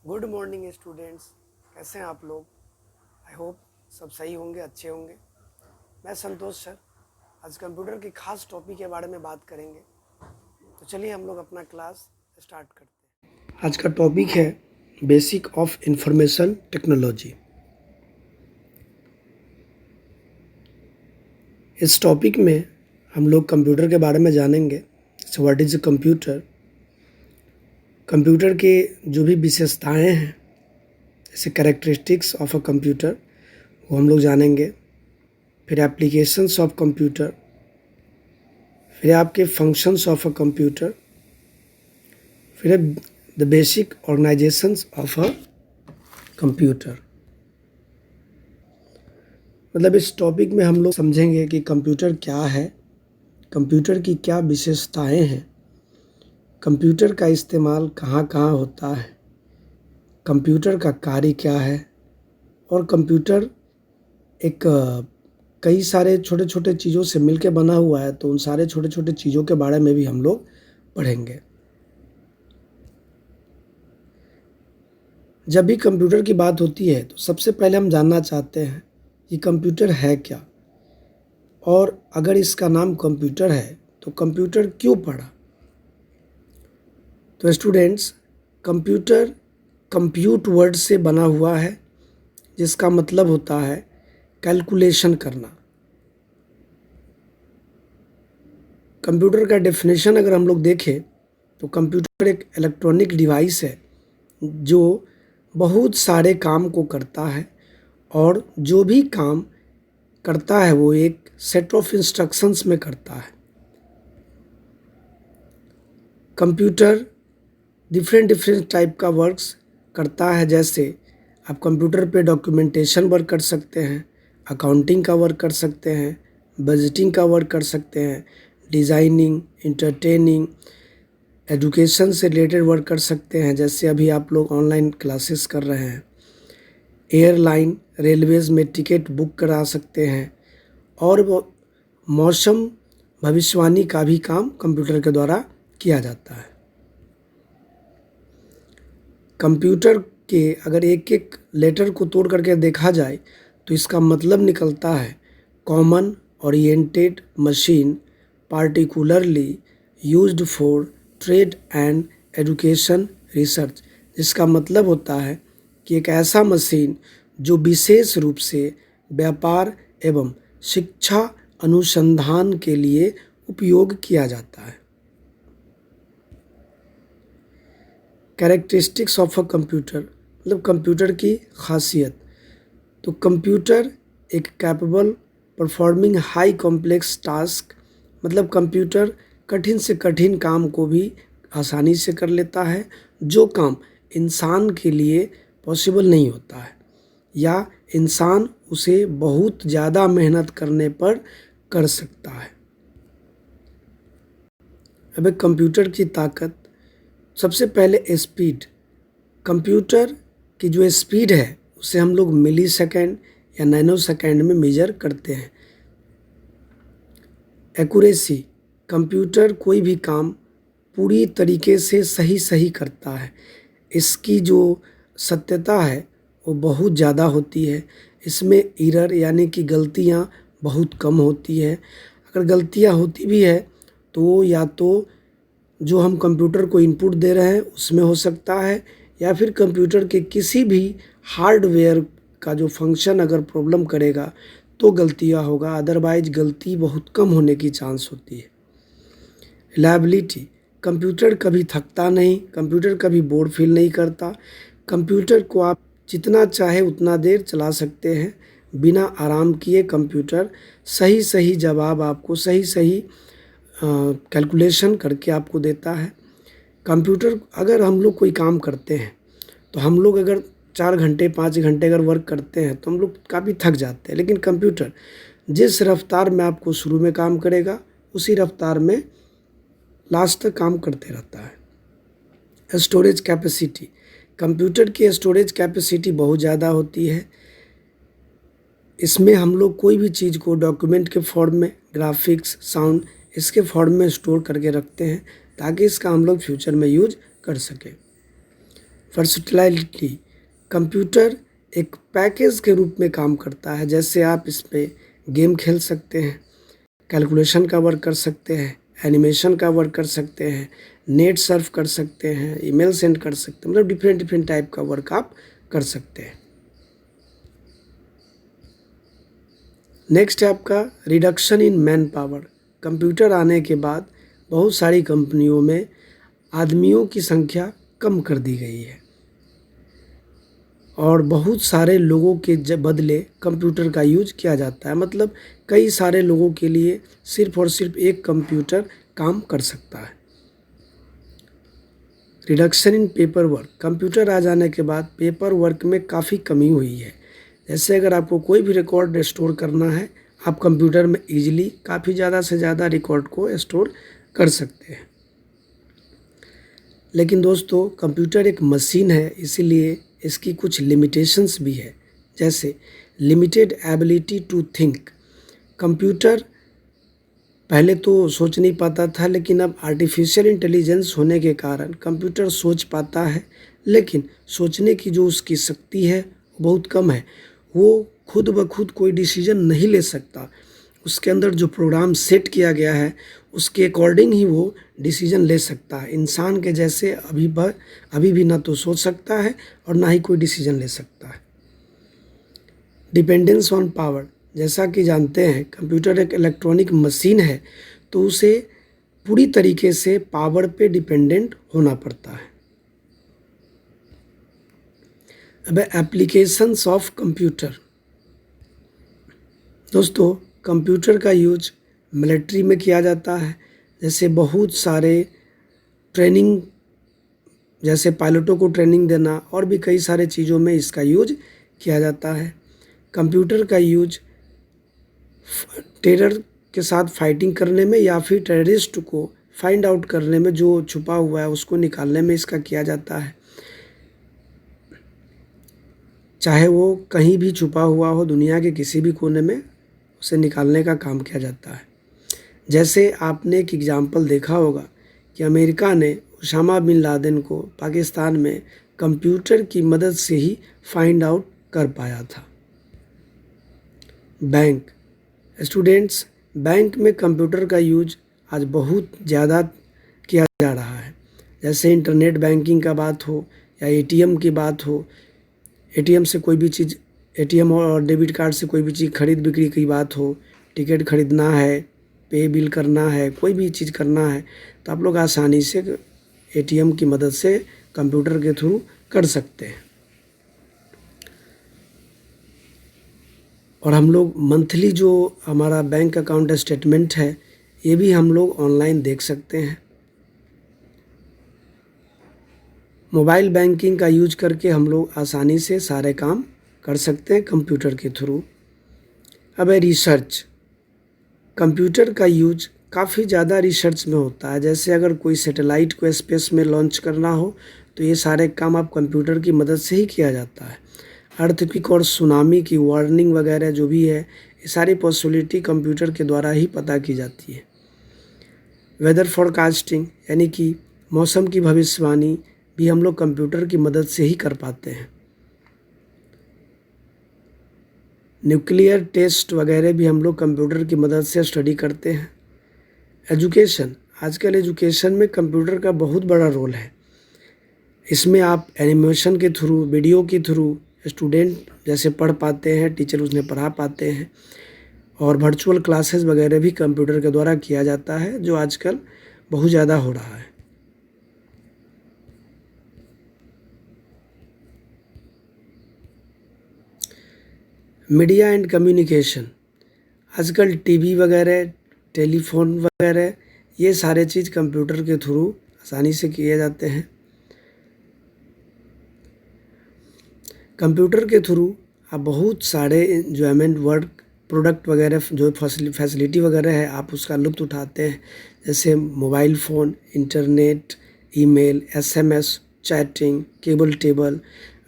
Good morning students, कैसे हैं आप लोग। आई होप सब सही होंगे, अच्छे होंगे। मैं संतोष सर आज कंप्यूटर की खास टॉपिक के बारे में बात करेंगे। तो चलिए हम लोग अपना क्लास स्टार्ट करते हैं। आज का टॉपिक है बेसिक ऑफ इंफॉर्मेशन टेक्नोलॉजी। इस टॉपिक में हम लोग कंप्यूटर के बारे में जानेंगे। So what is a computer, computer के जो भी विशेषताएं हैं, जैसे कैरेक्टरिस्टिक्स ऑफ अ कंप्यूटर, वो हम लोग जानेंगे। फिर एप्लीकेशंस ऑफ कंप्यूटर, फिर आपके फंक्शंस ऑफ अ कंप्यूटर, फिर the basic organisations of a computer. मतलब इस टॉपिक में हम लोग समझेंगे कि कंप्यूटर क्या है, कंप्यूटर की क्या विशेषताएं हैं, कंप्यूटर का इस्तेमाल कहाँ कहाँ होता है, कंप्यूटर का कार्य क्या है, और कंप्यूटर एक कई सारे छोटे छोटे चीज़ों से मिलकर बना हुआ है, तो उन सारे छोटे छोटे चीज़ों के बारे में भी हम लोग पढ़ेंगे। जब भी कंप्यूटर की बात होती है तो सबसे पहले हम जानना चाहते हैं कि कंप्यूटर है क्या, और अगर इसका नाम कंप्यूटर है तो कंप्यूटर क्यों पड़ा। तो स्टूडेंट्स, कंप्यूटर कंप्यूट वर्ड से बना हुआ है, जिसका मतलब होता है कैलकुलेशन करना। कंप्यूटर का डेफिनेशन अगर हम लोग देखें तो कंप्यूटर एक इलेक्ट्रॉनिक डिवाइस है जो बहुत सारे काम को करता है, और जो भी काम करता है वो एक सेट ऑफ इंस्ट्रक्शंस में करता है। कंप्यूटर डिफरेंट टाइप का वर्क्स करता है। जैसे आप कंप्यूटर पे डॉक्यूमेंटेशन वर्क कर सकते हैं, अकाउंटिंग का वर्क कर सकते हैं, बजटिंग का वर्क कर सकते हैं, डिज़ाइनिंग, इंटरटेनिंग, एजुकेशन से रिलेटेड वर्क कर सकते हैं, जैसे अभी आप लोग ऑनलाइन क्लासेस कर रहे हैं। एयरलाइन, रेलवेज में टिकट बुक करा सकते हैं, और वो मौसम भविष्यवाणी का भी काम कंप्यूटर के द्वारा किया जाता है। कंप्यूटर के अगर एक एक लेटर को तोड़ करके देखा जाए तो इसका मतलब निकलता है common oriented machine, particularly used for trade and education research, जिसका मतलब होता है कि एक ऐसा मशीन जो विशेष रूप से व्यापार एवं शिक्षा अनुसंधान के लिए उपयोग किया जाता है। कैरेक्टरिस्टिक्स ऑफ अ कंप्यूटर, मतलब कंप्यूटर की खासियत। तो कंप्यूटर एक capable performing high complex task, मतलब कंप्यूटर कठिन से कठिन काम को भी आसानी से कर लेता है, जो काम इंसान के लिए पॉसिबल नहीं होता है, या इंसान उसे बहुत ज़्यादा मेहनत करने पर कर सकता है। अब एक कंप्यूटर की ताकत, सबसे पहले स्पीड। कंप्यूटर की जो स्पीड है उसे हम लोग मिली सेकेंड या नैनो सेकेंड में मेजर करते हैं। एक्यूरेसी, कंप्यूटर कोई भी काम पूरी तरीके से सही करता है। इसकी जो सत्यता है वो बहुत ज़्यादा होती है। इसमें एरर यानी कि गलतियाँ बहुत कम होती है। अगर गलतियाँ होती भी है तो या तो जो हम कंप्यूटर को इनपुट दे रहे हैं उसमें हो सकता है, या फिर कंप्यूटर के किसी भी हार्डवेयर का जो फंक्शन अगर प्रॉब्लम करेगा तो गलतियाँ होगा, अदरवाइज गलती बहुत कम होने की चांस होती है। रिलायबिलिटी, कंप्यूटर कभी थकता नहीं, कंप्यूटर कभी बोर फील नहीं करता। कंप्यूटर को आप जितना चाहे उतना देर चला सकते हैं बिना आराम किए। कंप्यूटर सही जवाब आपको सही कैलकुलेशन करके आपको देता है। कंप्यूटर, अगर हम लोग कोई काम करते हैं तो हम लोग अगर 4 घंटे 5 घंटे अगर वर्क करते हैं तो हम लोग काफ़ी थक जाते हैं, लेकिन कंप्यूटर जिस रफ्तार में आपको शुरू में काम करेगा उसी रफ्तार में लास्ट तक काम करते रहता है। स्टोरेज कैपेसिटी, कंप्यूटर की स्टोरेज कैपेसिटी बहुत ज़्यादा होती है। इसमें हम लोग कोई भी चीज़ को डॉक्यूमेंट के फॉर्म में, ग्राफिक्स, साउंड, इसके फॉर्म में स्टोर करके रखते हैं ताकि इसका हम लोग फ्यूचर में यूज कर सकें। वर्सटिलिटी, कंप्यूटर एक पैकेज के रूप में काम करता है। जैसे आप इस पे गेम खेल सकते हैं, कैलकुलेशन का वर्क कर सकते हैं, एनिमेशन का वर्क कर सकते हैं, नेट सर्फ कर सकते हैं, ईमेल सेंड कर सकते हैं, मतलब डिफरेंट डिफरेंट टाइप का वर्क आप कर सकते हैं। नेक्स्ट है आपका reduction in man power. Computer आने के बाद बहुत सारी कंपनियों में आदमियों की संख्या कम कर दी गई है और बहुत सारे लोगों के बदले कंप्यूटर का यूज किया जाता है। मतलब कई सारे लोगों के लिए सिर्फ और सिर्फ एक कंप्यूटर काम कर सकता है। Reduction in paper work, computer आ जाने के बाद पेपर वर्क में काफ़ी कमी हुई है। जैसे अगर आपको कोई भी रिकॉर्ड स्टोर करना है, आप कंप्यूटर में इजीली काफ़ी ज़्यादा से ज़्यादा रिकॉर्ड को स्टोर कर सकते हैं। लेकिन दोस्तों, कंप्यूटर एक मशीन है, इसीलिए इसकी कुछ लिमिटेशंस भी है। जैसे limited ability to think, computer पहले तो सोच नहीं पाता था, लेकिन अब आर्टिफिशियल इंटेलिजेंस होने के कारण कंप्यूटर सोच पाता है, लेकिन सोचने की जो उसकी शक्ति है बहुत कम है। वो खुद ब खुद कोई डिसीजन नहीं ले सकता। उसके अंदर जो प्रोग्राम सेट किया गया है उसके अकॉर्डिंग ही वो डिसीजन ले सकता है। इंसान के जैसे अभी भी ना तो सोच सकता है और ना ही कोई डिसीजन ले सकता है। डिपेंडेंस ऑन पावर, जैसा कि जानते हैं कंप्यूटर एक इलेक्ट्रॉनिक मशीन है, तो उसे पूरी तरीके से पावर पे डिपेंडेंट होना पड़ता है। अब एप्लीकेशंस ऑफ कंप्यूटर, दोस्तों कंप्यूटर का यूज मिलिट्री में किया जाता है। जैसे बहुत सारे ट्रेनिंग, जैसे पायलटों को ट्रेनिंग देना और भी कई सारे चीज़ों में इसका यूज किया जाता है। कंप्यूटर का यूज टेरर के साथ फाइटिंग करने में या फिर टेररिस्ट को फाइंड आउट करने में, जो छुपा हुआ है उसको निकालने में इसका किया जाता है। चाहे वो कहीं भी छुपा हुआ हो, दुनिया के किसी भी कोने में, उसे निकालने का काम किया जाता है। जैसे आपने एक एग्जाम्पल देखा होगा कि अमेरिका ने उसामा बिन लादेन को पाकिस्तान में कंप्यूटर की मदद से ही फाइंड आउट कर पाया था। बैंक, स्टूडेंट्स, बैंक में कंप्यूटर का यूज आज बहुत ज़्यादा किया जा रहा है। जैसे इंटरनेट बैंकिंग का बात हो या एटीएम की बात हो, एटीएम से कोई भी चीज़, एटीएम और डेबिट कार्ड से कोई भी चीज़ खरीद बिक्री की बात हो, टिकट खरीदना है, पे बिल करना है, कोई भी चीज़ करना है, तो आप लोग आसानी से एटीएम की मदद से कंप्यूटर के थ्रू कर सकते हैं। और हम लोग मंथली जो हमारा बैंक अकाउंट स्टेटमेंट है, ये भी हम लोग ऑनलाइन देख सकते हैं। मोबाइल बैंकिंग का यूज करके हम लोग आसानी से सारे काम कर सकते हैं कंप्यूटर के थ्रू। अब है रिसर्च, कंप्यूटर का यूज काफ़ी ज़्यादा रिसर्च में होता है। जैसे अगर कोई सैटेलाइट को स्पेस में लॉन्च करना हो, तो ये सारे काम आप कंप्यूटर की मदद से ही किया जाता है। अर्थक्वेक और सुनामी की वार्निंग वगैरह जो भी है, ये सारी पॉसिबिलिटी कंप्यूटर के द्वारा ही पता की जाती है। वेदर फोरकास्टिंग, यानी कि मौसम की भविष्यवाणी भी हम लोग कंप्यूटर की मदद से ही कर पाते हैं। न्यूक्लियर टेस्ट वगैरह भी हम लोग कंप्यूटर की मदद से स्टडी करते हैं। एजुकेशन, आजकल एजुकेशन में कंप्यूटर का बहुत बड़ा रोल है। इसमें आप एनिमेशन के थ्रू, वीडियो के थ्रू स्टूडेंट जैसे पढ़ पाते हैं, टीचर उन्हें पढ़ा पाते हैं, और वर्चुअल क्लासेस वगैरह भी कंप्यूटर के द्वारा किया जाता है, जो आजकल बहुत ज़्यादा हो रहा है। मीडिया एंड कम्युनिकेशन, आजकल टीवी वगैरह, टेलीफोन वगैरह, ये सारे चीज़ कंप्यूटर के थ्रू आसानी से किए जाते हैं। कंप्यूटर के थ्रू आप बहुत सारे एंजॉयमेंट वर्क, प्रोडक्ट वगैरह, जो फैसिलिटी वगैरह है, आप उसका लुत्फ़ उठाते हैं। जैसे mobile phone, internet, email, SMS, chatting, cable table,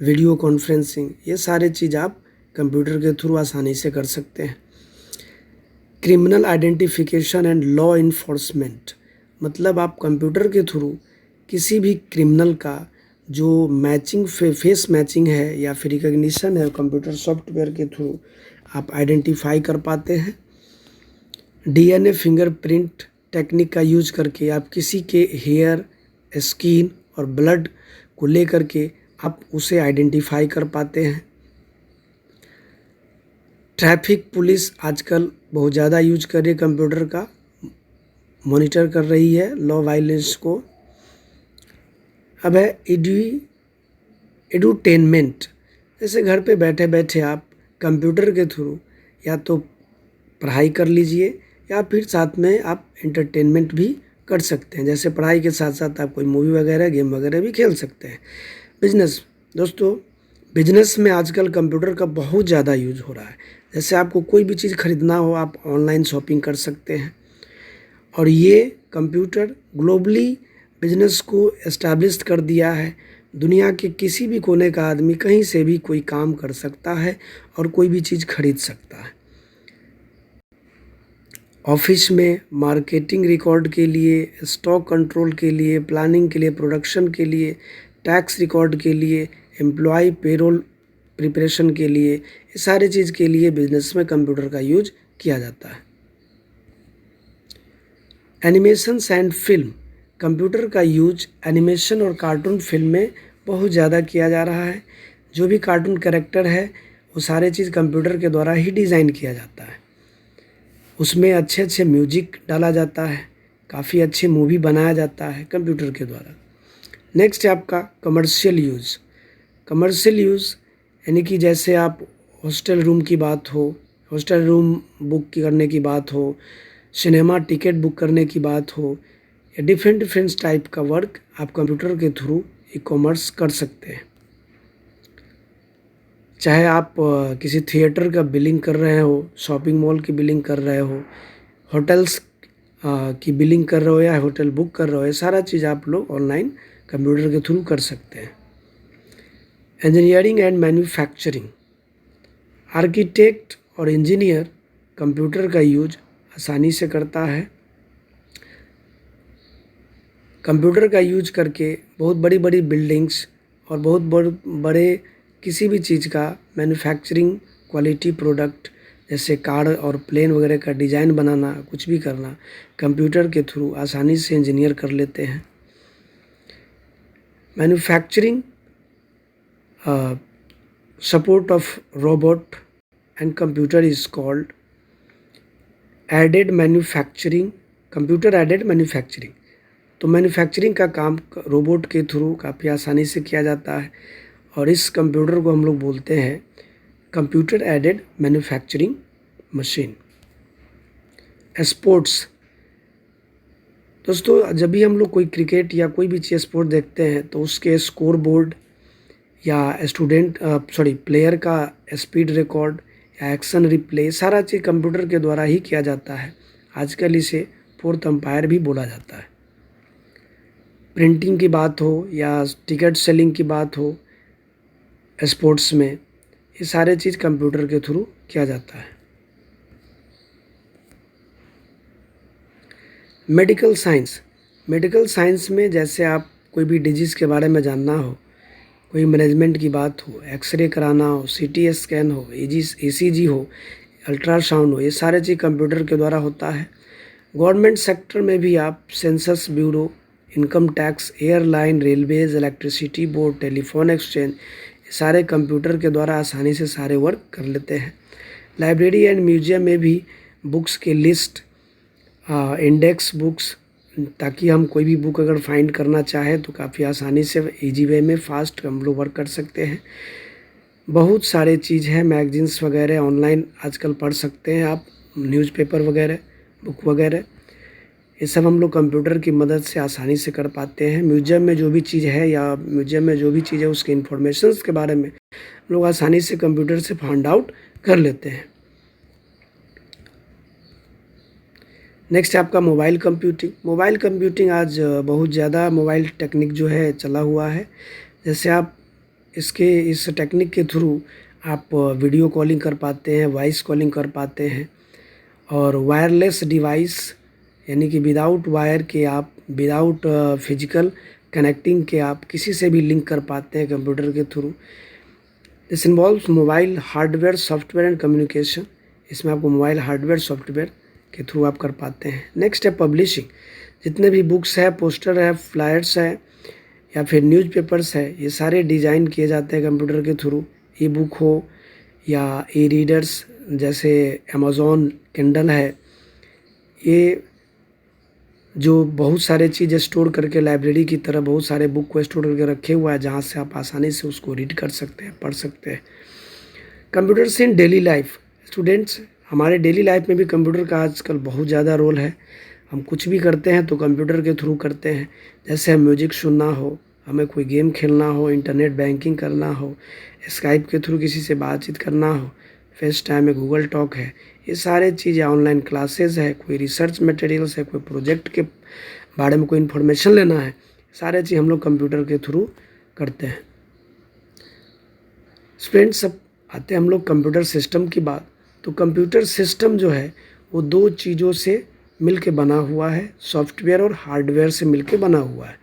video conferencing, ये सारे चीज़ आप कंप्यूटर के थ्रू आसानी से कर सकते हैं। Criminal identification and law enforcement, मतलब आप कंप्यूटर के थ्रू किसी भी क्रिमिनल का जो मैचिंग फेस मैचिंग है या फिर रिकग्निशन है, कंप्यूटर सॉफ्टवेयर के थ्रू आप आइडेंटिफाई कर पाते हैं। डीएनए फिंगरप्रिंट टेक्निक का यूज करके आप किसी के हेयर, स्किन और ब्लड को लेकर के आप उसे आइडेंटिफाई कर पाते हैं। ट्रैफिक पुलिस आजकल बहुत ज़्यादा यूज कर रही है, कंप्यूटर का मॉनिटर कर रही है लॉ वायलेंस को। अब है एडुटेनमेंट, जैसे घर पे बैठे बैठे आप कंप्यूटर के थ्रू या तो पढ़ाई कर लीजिए या फिर साथ में आप एंटरटेनमेंट भी कर सकते हैं। जैसे पढ़ाई के साथ साथ आप कोई मूवी वगैरह, गेम वगैरह भी खेल सकते हैं। बिजनेस, दोस्तों बिजनेस में आजकल कंप्यूटर का बहुत ज़्यादा यूज हो रहा है। जैसे आपको कोई भी चीज़ खरीदना हो, आप ऑनलाइन शॉपिंग कर सकते हैं। और ये कंप्यूटर ग्लोबली बिजनेस को एस्टैब्लिश कर दिया है। दुनिया के किसी भी कोने का आदमी कहीं से भी कोई काम कर सकता है और कोई भी चीज़ खरीद सकता है। ऑफिस में मार्केटिंग रिकॉर्ड के लिए, स्टॉक कंट्रोल के लिए, प्लानिंग के लिए, प्रोडक्शन के लिए, टैक्स रिकॉर्ड के लिए, एम्प्लॉय पेरोल प्रिपरेशन के लिए, ये सारी चीज़ के लिए बिजनेस में कंप्यूटर का यूज किया जाता है। एनिमेशंस एंड फिल्म, कंप्यूटर का यूज एनिमेशन और कार्टून फिल्म में बहुत ज़्यादा किया जा रहा है। जो भी कार्टून कैरेक्टर है वो सारे चीज़ कंप्यूटर के द्वारा ही डिज़ाइन किया जाता है। उसमें अच्छे अच्छे म्यूजिक डाला जाता है, काफ़ी अच्छे मूवी बनाया जाता है कंप्यूटर के द्वारा। नेक्स्ट है आपका कमर्शियल यूज़। कमर्शियल यूज़ यानी कि जैसे आप हॉस्टल रूम की बात हो, हॉस्टल रूम बुक करने की बात हो, सिनेमा टिकट बुक करने की बात हो, या डिफरेंट डिफरेंट टाइप का वर्क आप कंप्यूटर के थ्रू ई कॉमर्स कर सकते हैं। चाहे आप किसी थिएटर का बिलिंग कर रहे हो, शॉपिंग मॉल की बिलिंग कर रहे हो, होटल्स की बिलिंग कर रहे हो या होटल बुक कर रहे हो, ये सारा चीज़ आप लोग ऑनलाइन कंप्यूटर के थ्रू कर सकते हैं। इंजीनियरिंग एंड मैन्युफैक्चरिंग, आर्किटेक्ट और इंजीनियर कंप्यूटर का यूज आसानी से करता है। कंप्यूटर का यूज करके बहुत बड़ी बड़ी बिल्डिंग्स और बहुत बड़े किसी भी चीज़ का मैन्युफैक्चरिंग, क्वालिटी प्रोडक्ट जैसे कार और प्लेन वगैरह का डिज़ाइन बनाना, कुछ भी करना कंप्यूटर के थ्रू आसानी से इंजीनियर कर लेते हैं। Manufacturing support of robot and computer is called aided manufacturing, computer aided manufacturing. तो मैन्युफैक्चरिंग का काम रोबोट के थ्रू काफ़ी आसानी से किया जाता है और इस कंप्यूटर को हम लोग बोलते हैं computer aided manufacturing machine. Sports, दोस्तों जब भी हम लोग कोई क्रिकेट या कोई भी चीज़ स्पोर्ट देखते हैं तो उसके स्कोर बोर्ड या प्लेयर का स्पीड रिकॉर्ड या एक्शन रिप्ले, सारा चीज़ कंप्यूटर के द्वारा ही किया जाता है। आजकल इसे फोर्थ अंपायर भी बोला जाता है। प्रिंटिंग की बात हो या टिकट सेलिंग की बात हो स्पोर्ट्स में, ये सारे चीज़ कंप्यूटर के थ्रू किया जाता है। मेडिकल साइंस, मेडिकल साइंस में जैसे आप कोई भी डिजीज़ के बारे में जानना हो, कोई मैनेजमेंट की बात हो, एक्सरे कराना हो, सीटी स्कैन हो, ईसीजी हो, अल्ट्रासाउंड हो, ये सारे चीज़ कंप्यूटर के द्वारा होता है। गवर्नमेंट सेक्टर में भी आप census bureau, income tax, airline, railways, electricity board, telephone exchange, सारे कंप्यूटर के द्वारा आसानी से सारे वर्क कर लेते हैं। लाइब्रेरी एंड म्यूजियम में भी बुक्स के लिस्ट, इंडेक्स बुक्स, ताकि हम कोई भी बुक अगर फाइंड करना चाहें तो काफ़ी आसानी से इजी वे में फास्ट हम लोग वर्क कर सकते हैं। बहुत सारे चीज़ है, मैगजीन्स वगैरह ऑनलाइन आजकल पढ़ सकते हैं आप, न्यूज़पेपर वगैरह, बुक वगैरह, ये सब हम लोग कंप्यूटर की मदद से आसानी से कर पाते हैं। म्यूजियम में जो भी चीज़ है या म्यूजियम में जो भी चीज़ है उसके इन्फॉर्मेशंस के बारे में लोग आसानी से कंप्यूटर से फाइंड आउट कर लेते हैं। नेक्स्ट है आपका मोबाइल कंप्यूटिंग। मोबाइल कंप्यूटिंग आज बहुत ज़्यादा मोबाइल टेक्निक जो है चला हुआ है। जैसे आप इस टेक्निक के थ्रू आप वीडियो कॉलिंग कर पाते हैं, वॉइस कॉलिंग कर पाते हैं और वायरलेस डिवाइस यानी कि विदाउट वायर के आप विदाउट फिजिकल कनेक्टिंग के आप किसी से भी लिंक कर पाते हैं कंप्यूटर के through. This involves mobile hardware software and communication. इसमें आपको मोबाइल हार्डवेयर सॉफ्टवेयर के थ्रू आप कर पाते हैं। नेक्स्ट है पब्लिशिंग। जितने भी बुक्स है, पोस्टर है, फ्लायर्स है या फिर न्यूज़पेपर्स है, ये सारे डिज़ाइन किए जाते हैं कंप्यूटर के थ्रू। ई बुक हो या ई रीडर्स जैसे अमेज़ॉन किंडल है, ये जो बहुत सारे चीज़ें स्टोर करके लाइब्रेरी की तरह बहुत सारे बुक को स्टोर करके रखे हुआ है, जहाँ से आप आसानी से उसको रीड कर सकते हैं, पढ़ सकते हैं। Computers in daily life. Students, हमारे डेली लाइफ में भी कंप्यूटर का आजकल बहुत ज़्यादा रोल है। हम कुछ भी करते हैं तो कंप्यूटर के थ्रू करते हैं। जैसे हम म्यूजिक सुनना हो, हमें कोई गेम खेलना हो, इंटरनेट बैंकिंग करना हो, स्काइप के थ्रू किसी से बातचीत करना हो, फेस टाइम है, गूगल टॉक है, ये सारे चीज़ें, ऑनलाइन क्लासेस है, कोई रिसर्च मटेरियल्स है, कोई प्रोजेक्ट के बारे में कोई इन्फॉर्मेशन लेना है, सारे चीज़ हम लोग कंप्यूटर के थ्रू करते हैं। स्टूडेंट्स, सब आते हैं हम लोग कंप्यूटर सिस्टम की बात। तो कंप्यूटर सिस्टम जो है वो दो चीज़ों से मिल के बना हुआ है, सॉफ्टवेयर और हार्डवेयर से मिल के बना हुआ है।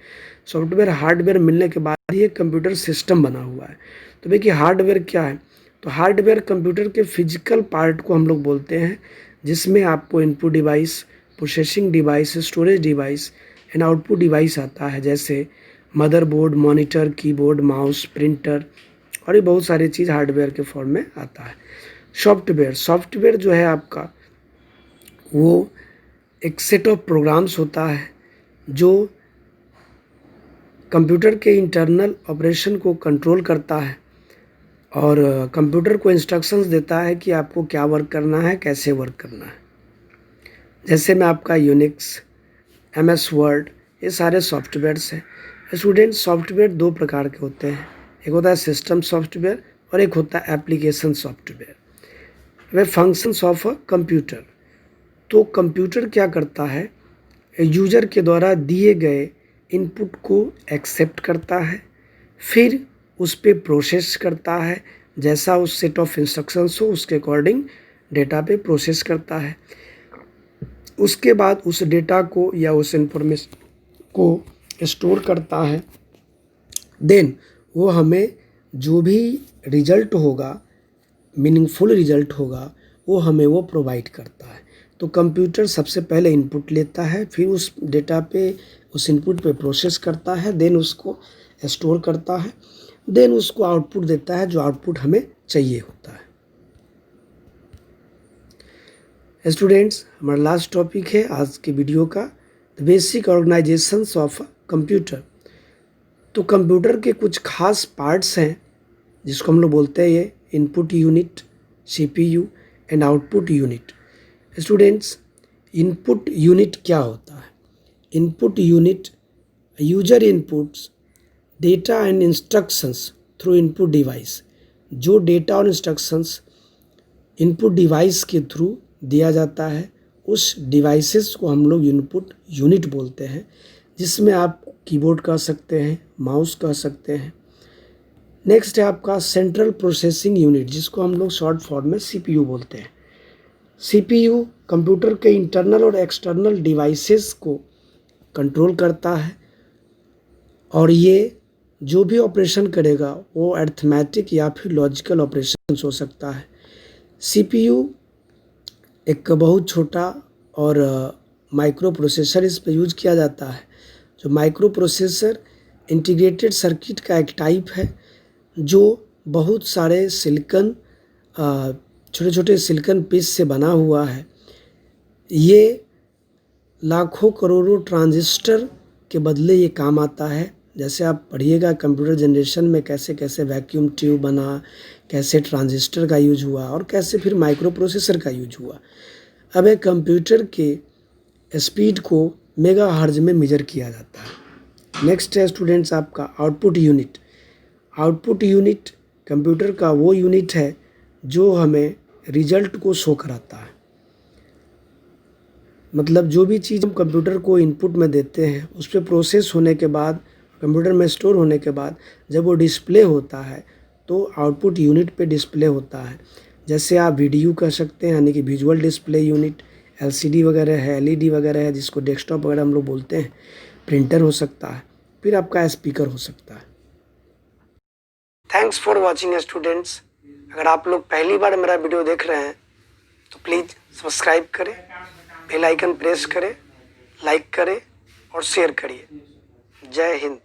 सॉफ्टवेयर हार्डवेयर मिलने के बाद ही एक कंप्यूटर सिस्टम बना हुआ है। तो देखिए हार्डवेयर क्या है, तो हार्डवेयर कंप्यूटर के फिजिकल पार्ट को हम लोग बोलते हैं, जिसमें आपको input device, processing device, storage device and output device आता है, जैसे motherboard, monitor, keyboard, mouse, printer और ये बहुत सारी चीज़ हार्डवेयर के फॉर्म में आता है। सॉफ्टवेयर जो है आपका, वो एक सेट ऑफ प्रोग्राम्स होता है जो कंप्यूटर के इंटरनल ऑपरेशन को कंट्रोल करता है और कंप्यूटर को इंस्ट्रक्शंस देता है कि आपको क्या वर्क करना है, कैसे वर्क करना है। जैसे मैं आपका यूनिक्स, MS वर्ड, ये सारे सॉफ्टवेयर्स हैं। स्टूडेंट, सॉफ्टवेयर दो प्रकार के होते हैं, एक होता है सिस्टम सॉफ्टवेयर और एक होता है application software. Way functions of a computer. तो कंप्यूटर क्या करता है, यूजर के द्वारा दिए गए इनपुट को एक्सेप्ट करता है, फिर उस पर प्रोसेस करता है, जैसा उस सेट ऑफ इंस्ट्रक्शंस हो उसके अकॉर्डिंग डेटा पे प्रोसेस करता है। उसके बाद उस डेटा को या उस इंफॉर्मेशन को स्टोर करता है। देन वो हमें जो भी रिजल्ट होगा, मीनिंगफुल रिजल्ट होगा, वो हमें वो प्रोवाइड करता है। तो कंप्यूटर सबसे पहले इनपुट लेता है, फिर उस डेटा पे, उस इनपुट पे प्रोसेस करता है, देन उसको स्टोर करता है, देन उसको आउटपुट देता है, जो आउटपुट हमें चाहिए होता है। स्टूडेंट्स, हमारा लास्ट टॉपिक है आज के वीडियो का, the basic organisations of computer. तो कंप्यूटर के कुछ खास पार्ट्स हैं जिसको हम लोग बोलते हैं ये input unit, CPU and output unit. Students, input unit क्या होता है? Input unit, user inputs data and instructions through input device. जो डेटा और इंस्ट्रक्शंस इनपुट डिवाइस के थ्रू दिया जाता है, उस डिवाइसेस को हम लोग इनपुट यूनिट बोलते हैं, जिसमें आप कीबोर्ड कह सकते हैं, माउस कह सकते हैं। नेक्स्ट है आपका सेंट्रल प्रोसेसिंग यूनिट, जिसको हम लोग शॉर्ट फॉर्म में CPU बोलते हैं। CPU कंप्यूटर के इंटरनल और एक्सटर्नल डिवाइसेस को कंट्रोल करता है और ये जो भी ऑपरेशन करेगा वो अरिथमेटिक या फिर लॉजिकल ऑपरेशन हो सकता है। CPU एक बहुत छोटा और माइक्रो प्रोसेसर इस पर यूज किया जाता है। जो माइक्रो प्रोसेसर इंटीग्रेटेड सर्किट का एक टाइप है, जो बहुत सारे सिलिकन, छोटे छोटे सिलिकन पीस से बना हुआ है। ये लाखों करोड़ों ट्रांजिस्टर के बदले ये काम आता है। जैसे आप पढ़िएगा कंप्यूटर जनरेशन में कैसे कैसे वैक्यूम ट्यूब बना, कैसे ट्रांजिस्टर का यूज हुआ और कैसे फिर माइक्रो प्रोसेसर का यूज हुआ। अब एक कंप्यूटर के स्पीड को मेगाहर्ट्ज में मेजर किया जाता है। नेक्स्ट है स्टूडेंट्स आपका output unit. Output unit computer का वो यूनिट है जो हमें रिजल्ट को शो कराता है। मतलब जो भी चीज़ हम कंप्यूटर को इनपुट में देते हैं, उस पर प्रोसेस होने के बाद, कंप्यूटर में स्टोर होने के बाद जब वो डिस्प्ले होता है तो आउटपुट यूनिट पे डिस्प्ले होता है। जैसे आप VDU कह सकते हैं, यानी कि विजुअल डिस्प्ले यूनिट। LCD वगैरह है, LED वगैरह है, जिसको डेस्कटॉप वगैरह हम लोग बोलते हैं। प्रिंटर हो सकता है। फिर आपका स्पीकर हो सकता है। Thanks for watching students. अगर आप लोग पहली बार मेरा वीडियो देख रहे हैं तो प्लीज़ सब्सक्राइब करें, बेल आइकन प्रेस करें, लाइक करें और शेयर करिए। जय हिंद।